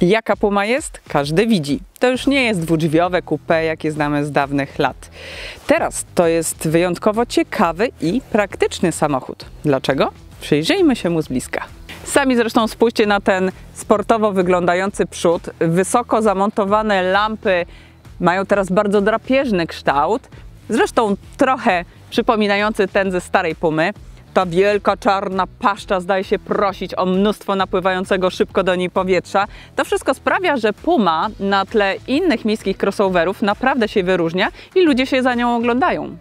Jaka Puma jest? Każdy widzi. To już nie jest dwudrzwiowe coupé, jakie znamy z dawnych lat. Teraz to jest wyjątkowo ciekawy i praktyczny samochód. Dlaczego? Przyjrzyjmy się mu z bliska. Sami zresztą spójrzcie na ten sportowo wyglądający przód. Wysoko zamontowane lampy mają teraz bardzo drapieżny kształt. Zresztą trochę przypominający ten ze starej Pumy. Ta wielka czarna paszcza zdaje się prosić o mnóstwo napływającego szybko do niej powietrza. To wszystko sprawia, że Puma na tle innych miejskich crossoverów naprawdę się wyróżnia i ludzie się za nią oglądają.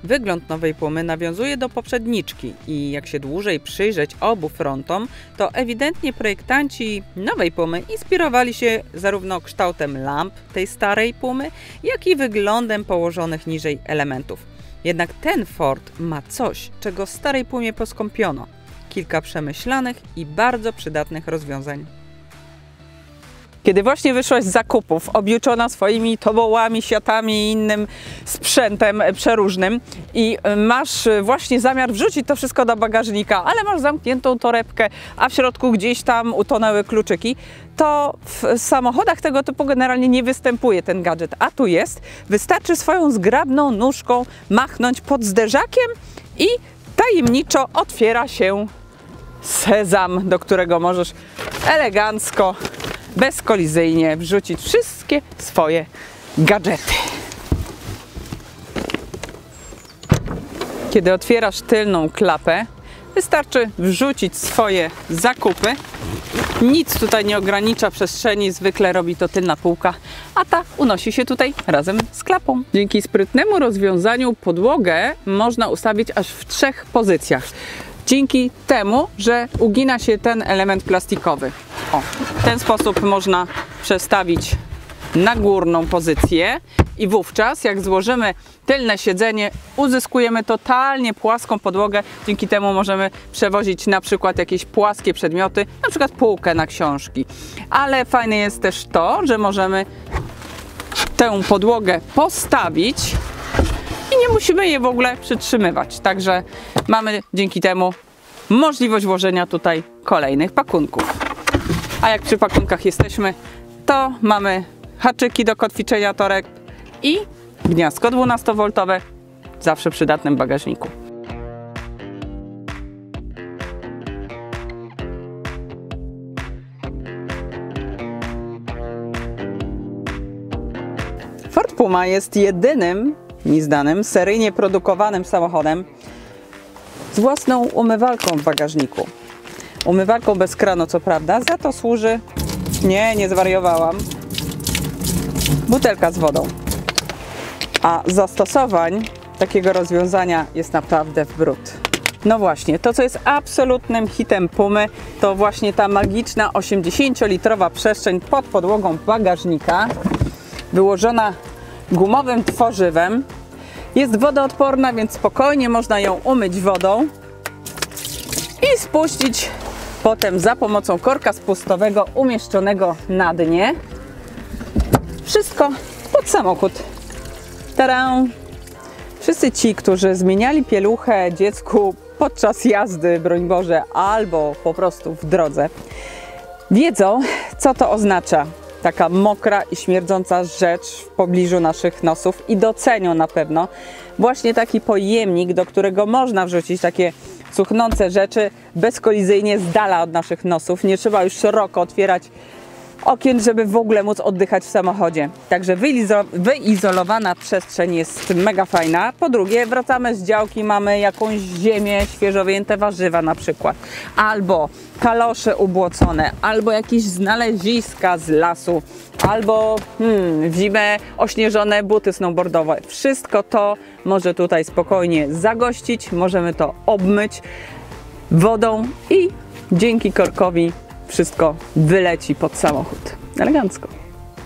Wygląd nowej Pumy nawiązuje do poprzedniczki i jak się dłużej przyjrzeć obu frontom, to ewidentnie projektanci nowej Pumy inspirowali się zarówno kształtem lamp tej starej Pumy, jak i wyglądem położonych niżej elementów. Jednak ten Ford ma coś, czego starej Pumie poskąpiono. Kilka przemyślanych i bardzo przydatnych rozwiązań. Kiedy właśnie wyszłaś z zakupów, objuczona swoimi tobołami, siatami i innym sprzętem przeróżnym i masz właśnie zamiar wrzucić to wszystko do bagażnika, ale masz zamkniętą torebkę, a w środku gdzieś tam utonęły kluczyki, to w samochodach tego typu generalnie nie występuje ten gadżet, a tu jest. Wystarczy swoją zgrabną nóżką machnąć pod zderzakiem i tajemniczo otwiera się sezam, do którego możesz elegancko, bezkolizyjnie wrzucić wszystkie swoje gadżety. Kiedy otwierasz tylną klapę, wystarczy wrzucić swoje zakupy. Nic tutaj nie ogranicza przestrzeni, zwykle robi to tylna półka, a ta unosi się tutaj razem z klapą. Dzięki sprytnemu rozwiązaniu podłogę można ustawić aż w 3 pozycjach. Dzięki temu, że ugina się ten element plastikowy. O, w ten sposób można przestawić na górną pozycję i wówczas jak złożymy tylne siedzenie, uzyskujemy totalnie płaską podłogę. Dzięki temu możemy przewozić na przykład jakieś płaskie przedmioty, na przykład półkę na książki. Ale fajne jest też to, że możemy tę podłogę postawić i nie musimy jej w ogóle przytrzymywać. Także mamy dzięki temu możliwość włożenia tutaj kolejnych pakunków. A jak przy pakunkach jesteśmy, to mamy haczyki do kotwiczenia toreb i gniazdko 12V, zawsze przydatne w bagażniku. Ford Puma jest jedynym mi zdanym seryjnie produkowanym samochodem z własną umywalką w bagażniku. Umywalką bez kranu, co prawda, za to służy, nie zwariowałam, butelka z wodą. A zastosowań takiego rozwiązania jest naprawdę w bród. No właśnie, to co jest absolutnym hitem Pumy, to właśnie ta magiczna 80-litrowa przestrzeń pod podłogą bagażnika, wyłożona gumowym tworzywem. Jest wodoodporna, więc spokojnie można ją umyć wodą i spuścić potem za pomocą korka spustowego umieszczonego na dnie. Wszystko pod samochód. Tadam! Wszyscy ci, którzy zmieniali pieluchę dziecku podczas jazdy, broń Boże, albo po prostu w drodze, wiedzą, co to oznacza. Taka mokra i śmierdząca rzecz w pobliżu naszych nosów i docenią na pewno właśnie taki pojemnik, do którego można wrzucić takie cuchnące rzeczy bezkolizyjnie z dala od naszych nosów. Nie trzeba już szeroko otwierać okien, żeby w ogóle móc oddychać w samochodzie. Także wyizolowana przestrzeń jest mega fajna. Po drugie, wracamy z działki, mamy jakąś ziemię, świeżo wyjęte warzywa na przykład, albo kalosze ubłocone, albo jakieś znaleziska z lasu, albo w zimę ośnieżone buty snowboardowe. Wszystko to może tutaj spokojnie zagościć, możemy to obmyć wodą i dzięki korkowi wszystko wyleci pod samochód. Elegancko.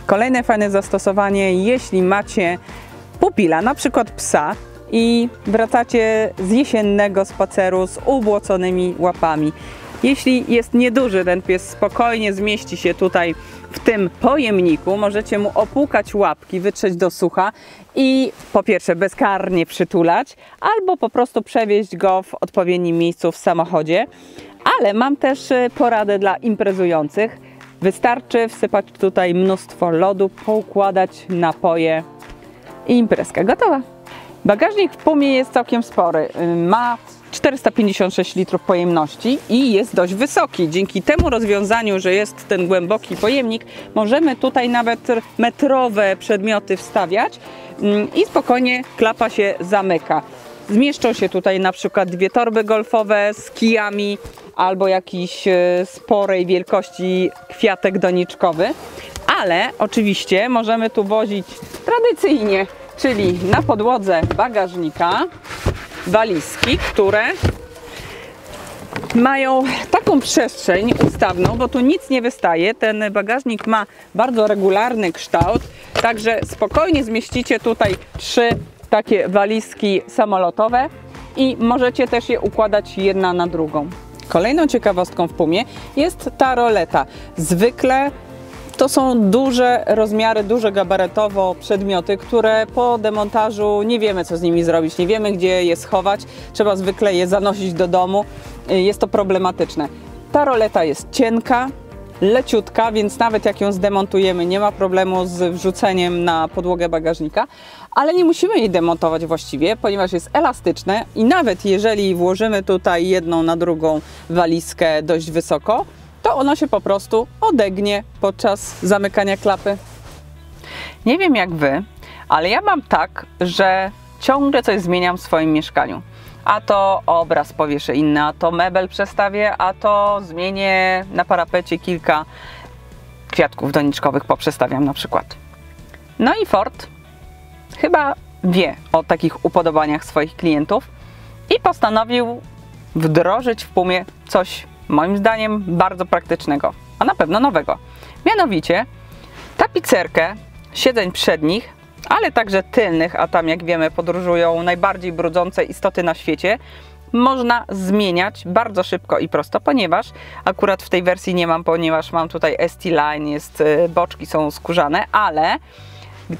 Kolejne fajne zastosowanie, jeśli macie pupila, na przykład psa i wracacie z jesiennego spaceru z ubłoconymi łapami. Jeśli jest nieduży ten pies, spokojnie zmieści się tutaj w tym pojemniku, możecie mu opłukać łapki, wytrzeć do sucha i po pierwsze bezkarnie przytulać, albo po prostu przewieźć go w odpowiednim miejscu w samochodzie. Ale mam też poradę dla imprezujących. Wystarczy wsypać tutaj mnóstwo lodu, poukładać napoje i imprezka gotowa. Bagażnik w Pumie jest całkiem spory. Ma 456 litrów pojemności i jest dość wysoki. Dzięki temu rozwiązaniu, że jest ten głęboki pojemnik, możemy tutaj nawet metrowe przedmioty wstawiać i spokojnie klapa się zamyka. Zmieszczą się tutaj na przykład 2 torby golfowe z kijami albo jakiś sporej wielkości kwiatek doniczkowy, ale oczywiście możemy tu wozić tradycyjnie, czyli na podłodze bagażnika walizki, które mają taką przestrzeń ustawną, bo tu nic nie wystaje. Ten bagażnik ma bardzo regularny kształt, także spokojnie zmieścicie tutaj 3 takie walizki samolotowe i możecie też je układać jedna na drugą. Kolejną ciekawostką w Pumie jest ta roleta. Zwykle to są duże rozmiary, duże gabarytowo przedmioty, które po demontażu nie wiemy, co z nimi zrobić, nie wiemy, gdzie je schować. Trzeba zwykle je zanosić do domu. Jest to problematyczne. Ta roleta jest cienka, leciutka, więc nawet jak ją zdemontujemy, nie ma problemu z wrzuceniem na podłogę bagażnika, ale nie musimy jej demontować właściwie, ponieważ jest elastyczne i nawet jeżeli włożymy tutaj jedną na drugą walizkę dość wysoko, to ono się po prostu odegnie podczas zamykania klapy. Nie wiem jak Wy, ale ja mam tak, że ciągle coś zmieniam w swoim mieszkaniu. A to obraz powieszę inny, a to mebel przestawię, a to zmienię na parapecie kilka kwiatków doniczkowych, poprzestawiam na przykład. No i Ford chyba wie o takich upodobaniach swoich klientów i postanowił wdrożyć w Pumie coś moim zdaniem bardzo praktycznego, a na pewno nowego. Mianowicie tapicerkę siedzeń przednich, ale także tylnych, a tam jak wiemy podróżują najbardziej brudzące istoty na świecie, można zmieniać bardzo szybko i prosto, ponieważ akurat w tej wersji nie mam, ponieważ mam tutaj ST-Line, boczki są skórzane, ale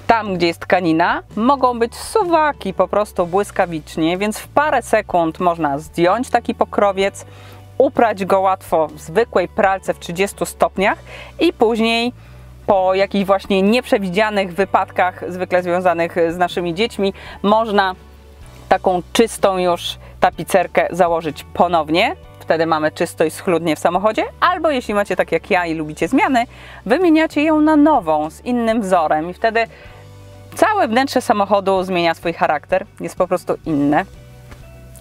tam, gdzie jest tkanina, mogą być suwaki po prostu błyskawicznie, więc w parę sekund można zdjąć taki pokrowiec, uprać go łatwo w zwykłej pralce w 30 stopniach i później po jakichś właśnie nieprzewidzianych wypadkach, zwykle związanych z naszymi dziećmi, można taką czystą już tapicerkę założyć ponownie. Wtedy mamy czysto i schludnie w samochodzie, albo jeśli macie tak jak ja i lubicie zmiany, wymieniacie ją na nową, z innym wzorem i wtedy całe wnętrze samochodu zmienia swój charakter, jest po prostu inne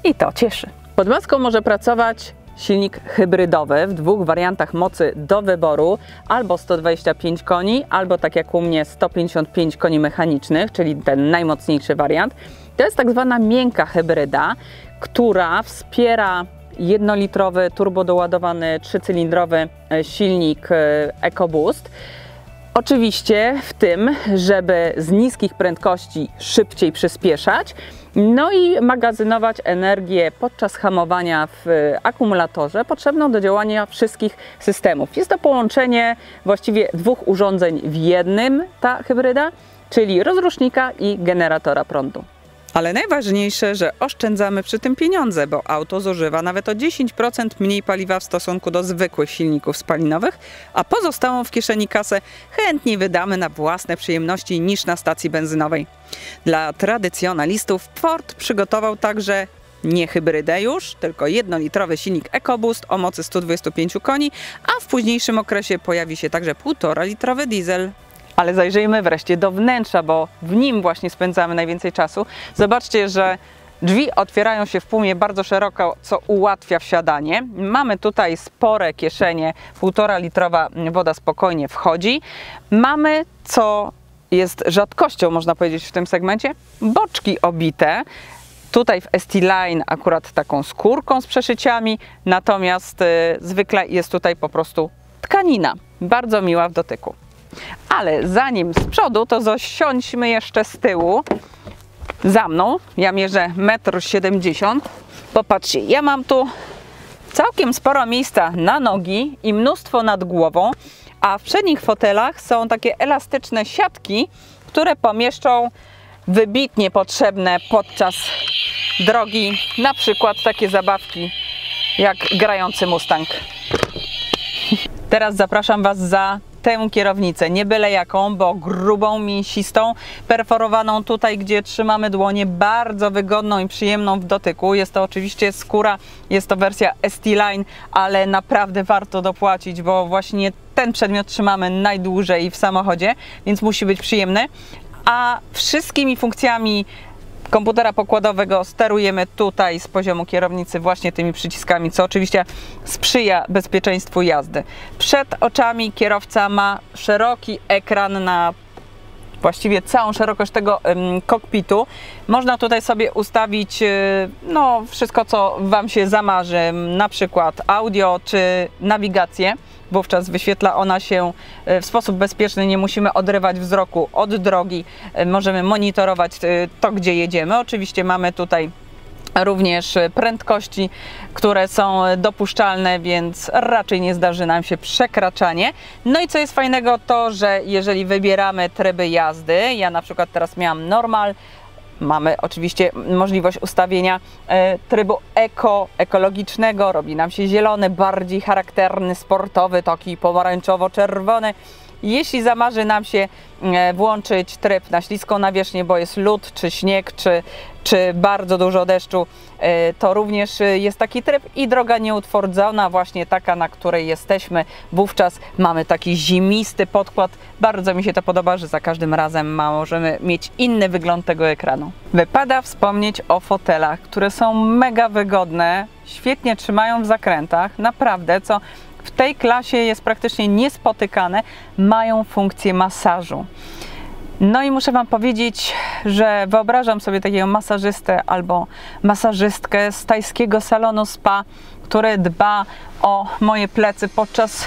i to cieszy. Pod maską może pracować silnik hybrydowy w 2 wariantach mocy do wyboru, albo 125 koni, albo tak jak u mnie 155 koni mechanicznych, czyli ten najmocniejszy wariant. To jest tak zwana miękka hybryda, która wspiera 1-litrowy turbodoładowany 3-cylindrowy silnik EcoBoost. Oczywiście w tym, żeby z niskich prędkości szybciej przyspieszać, no i magazynować energię podczas hamowania w akumulatorze potrzebną do działania wszystkich systemów. Jest to połączenie właściwie 2 urządzeń w jednym, ta hybryda, czyli rozrusznika i generatora prądu. Ale najważniejsze, że oszczędzamy przy tym pieniądze, bo auto zużywa nawet o 10% mniej paliwa w stosunku do zwykłych silników spalinowych, a pozostałą w kieszeni kasę chętniej wydamy na własne przyjemności niż na stacji benzynowej. Dla tradycjonalistów Ford przygotował także nie hybrydę już, tylko 1-litrowy silnik EcoBoost o mocy 125 koni, a w późniejszym okresie pojawi się także 1,5-litrowy diesel. Ale zajrzyjmy wreszcie do wnętrza, bo w nim właśnie spędzamy najwięcej czasu. Zobaczcie, że drzwi otwierają się w Pumie bardzo szeroko, co ułatwia wsiadanie. Mamy tutaj spore kieszenie, 1,5-litrowa woda spokojnie wchodzi. Mamy, co jest rzadkością, można powiedzieć, w tym segmencie, boczki obite. Tutaj w ST-Line akurat taką skórką z przeszyciami, natomiast zwykle jest tutaj po prostu tkanina, bardzo miła w dotyku. Ale zanim z przodu, to zasiądźmy jeszcze z tyłu za mną. Ja mierzę 1,70 m. Popatrzcie, ja mam tu całkiem sporo miejsca na nogi i mnóstwo nad głową, a w przednich fotelach są takie elastyczne siatki, które pomieszczą wybitnie potrzebne podczas drogi, na przykład takie zabawki jak grający Mustang. Teraz zapraszam Was za tę kierownicę, nie byle jaką, bo grubą, mięsistą, perforowaną tutaj, gdzie trzymamy dłonie, bardzo wygodną i przyjemną w dotyku. Jest to oczywiście skóra, jest to wersja ST-Line, ale naprawdę warto dopłacić, bo właśnie ten przedmiot trzymamy najdłużej w samochodzie, więc musi być przyjemny. A wszystkimi funkcjami komputera pokładowego sterujemy tutaj z poziomu kierownicy właśnie tymi przyciskami, co oczywiście sprzyja bezpieczeństwu jazdy. Przed oczami kierowca ma szeroki ekran na właściwie całą szerokość tego kokpitu. Można tutaj sobie ustawić no, wszystko, co Wam się zamarzy, na przykład audio czy nawigację. Wówczas wyświetla ona się w sposób bezpieczny, nie musimy odrywać wzroku od drogi, możemy monitorować to, gdzie jedziemy. Oczywiście mamy tutaj również prędkości, które są dopuszczalne, więc raczej nie zdarzy nam się przekraczanie. No i co jest fajnego, to że jeżeli wybieramy tryby jazdy, ja na przykład teraz miałam normal, mamy oczywiście możliwość ustawienia trybu ekologicznego, robi nam się zielony, bardziej charakterny, sportowy, taki pomarańczowo-czerwony. Jeśli zamarzy nam się włączyć tryb na śliską nawierzchnię, bo jest lód, czy śnieg, czy bardzo dużo deszczu, to również jest taki tryb i droga nieutwardzona, właśnie taka, na której jesteśmy. Wówczas mamy taki zimisty podkład. Bardzo mi się to podoba, że za każdym razem możemy mieć inny wygląd tego ekranu. Wypada wspomnieć o fotelach, które są mega wygodne, świetnie trzymają w zakrętach, naprawdę, co w tej klasie jest praktycznie niespotykane, mają funkcję masażu. No i muszę Wam powiedzieć, że wyobrażam sobie takiego masażystę albo masażystkę z tajskiego salonu spa, który dba o moje plecy podczas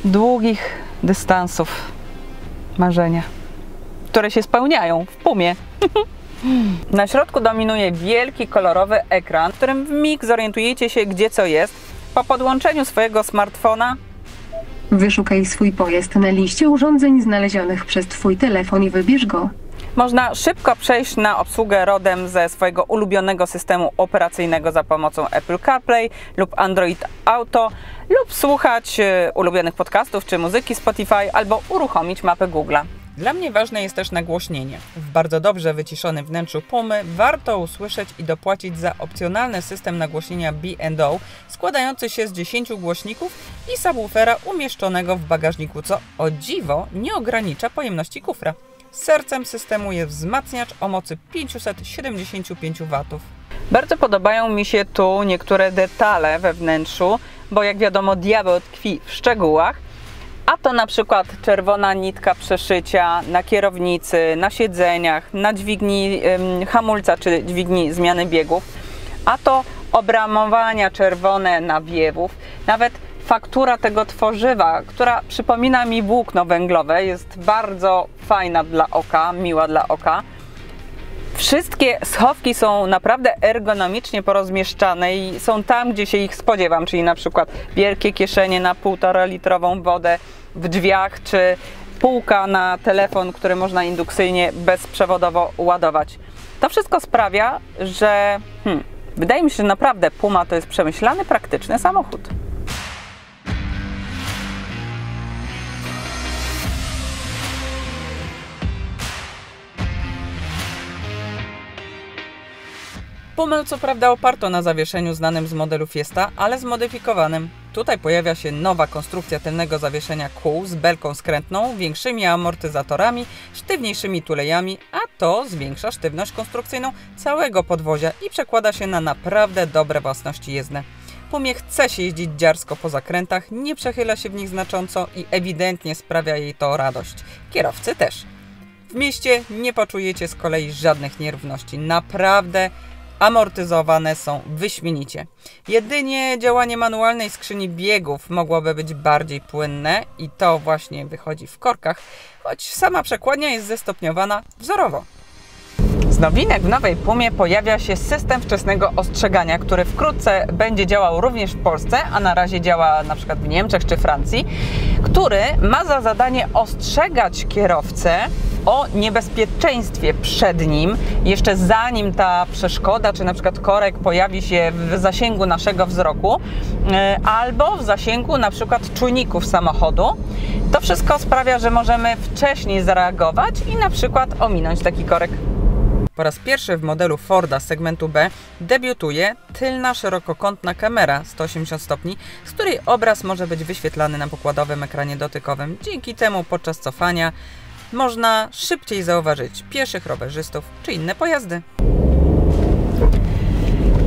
długich dystansów marzenia, które się spełniają w Pumie. Na środku dominuje wielki, kolorowy ekran, w którym w mig zorientujecie się, gdzie co jest. Po podłączeniu swojego smartfona wyszukaj swój pojazd na liście urządzeń znalezionych przez Twój telefon i wybierz go. Można szybko przejść na obsługę RODem ze swojego ulubionego systemu operacyjnego za pomocą Apple CarPlay lub Android Auto, lub słuchać ulubionych podcastów czy muzyki Spotify, albo uruchomić mapę Google'a. Dla mnie ważne jest też nagłośnienie. W bardzo dobrze wyciszonym wnętrzu Pumy warto usłyszeć i dopłacić za opcjonalny system nagłośnienia B&O składający się z 10 głośników i subwoofera umieszczonego w bagażniku, co o dziwo nie ogranicza pojemności kufra. Sercem systemu jest wzmacniacz o mocy 575 W. Bardzo podobają mi się tu niektóre detale we wnętrzu, bo jak wiadomo diabeł tkwi w szczegółach. A to na przykład czerwona nitka przeszycia na kierownicy, na siedzeniach, na dźwigni hamulca czy dźwigni zmiany biegów. A to obramowania czerwone nawiewów. Nawet faktura tego tworzywa, która przypomina mi włókno węglowe, jest bardzo fajna dla oka, miła dla oka. Wszystkie schowki są naprawdę ergonomicznie porozmieszczane i są tam, gdzie się ich spodziewam, czyli na przykład wielkie kieszenie na 1,5-litrową wodę w drzwiach, czy półka na telefon, który można indukcyjnie bezprzewodowo ładować. To wszystko sprawia, że wydaje mi się, że naprawdę Puma to jest przemyślany, praktyczny samochód. Pumę co prawda oparto na zawieszeniu znanym z modelu Fiesta, ale zmodyfikowanym. Tutaj pojawia się nowa konstrukcja tylnego zawieszenia kół z belką skrętną, większymi amortyzatorami, sztywniejszymi tulejami, a to zwiększa sztywność konstrukcyjną całego podwozia i przekłada się na naprawdę dobre własności jezdne. Pumie chce się jeździć dziarsko po zakrętach, nie przechyla się w nich znacząco i ewidentnie sprawia jej to radość. Kierowcy też. W mieście nie poczujecie z kolei żadnych nierówności. Naprawdę amortyzowane są wyśmienicie. Jedynie działanie manualnej skrzyni biegów mogłoby być bardziej płynne i to właśnie wychodzi w korkach, choć sama przekładnia jest zestopniowana wzorowo. Z nowinek w nowej Pumie pojawia się system wczesnego ostrzegania, który wkrótce będzie działał również w Polsce, a na razie działa na przykład w Niemczech czy Francji, który ma za zadanie ostrzegać kierowcę o niebezpieczeństwie przed nim, jeszcze zanim ta przeszkoda, czy na przykład korek pojawi się w zasięgu naszego wzroku, albo w zasięgu na przykład czujników samochodu. To wszystko sprawia, że możemy wcześniej zareagować i na przykład ominąć taki korek. Po raz pierwszy w modelu Forda segmentu B debiutuje tylna szerokokątna kamera 180 stopni, z której obraz może być wyświetlany na pokładowym ekranie dotykowym. Dzięki temu podczas cofania można szybciej zauważyć pieszych, rowerzystów czy inne pojazdy.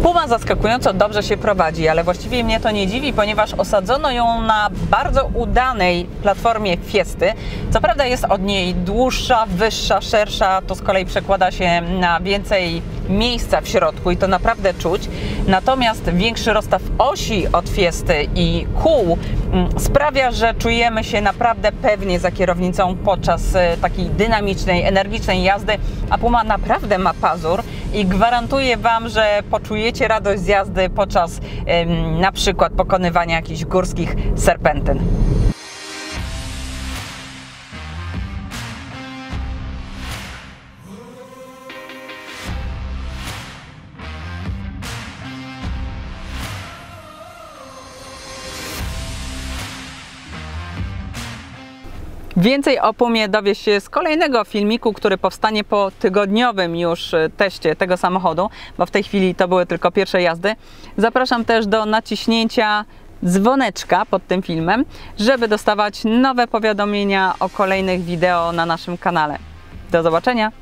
Puma zaskakująco dobrze się prowadzi, ale właściwie mnie to nie dziwi, ponieważ osadzono ją na bardzo udanej platformie Fiesty. Co prawda jest od niej dłuższa, wyższa, szersza, to z kolei przekłada się na więcej miejsca w środku i to naprawdę czuć. Natomiast większy rozstaw osi od Fiesty i kół sprawia, że czujemy się naprawdę pewnie za kierownicą podczas takiej dynamicznej, energicznej jazdy, a Puma naprawdę ma pazur i gwarantuję Wam, że poczujecie radość z jazdy podczas na przykład pokonywania jakichś górskich serpentyn. Więcej o Pumie dowiesz się z kolejnego filmiku, który powstanie po tygodniowym już teście tego samochodu, bo w tej chwili to były tylko pierwsze jazdy. Zapraszam też do naciśnięcia dzwoneczka pod tym filmem, żeby dostawać nowe powiadomienia o kolejnych wideo na naszym kanale. Do zobaczenia!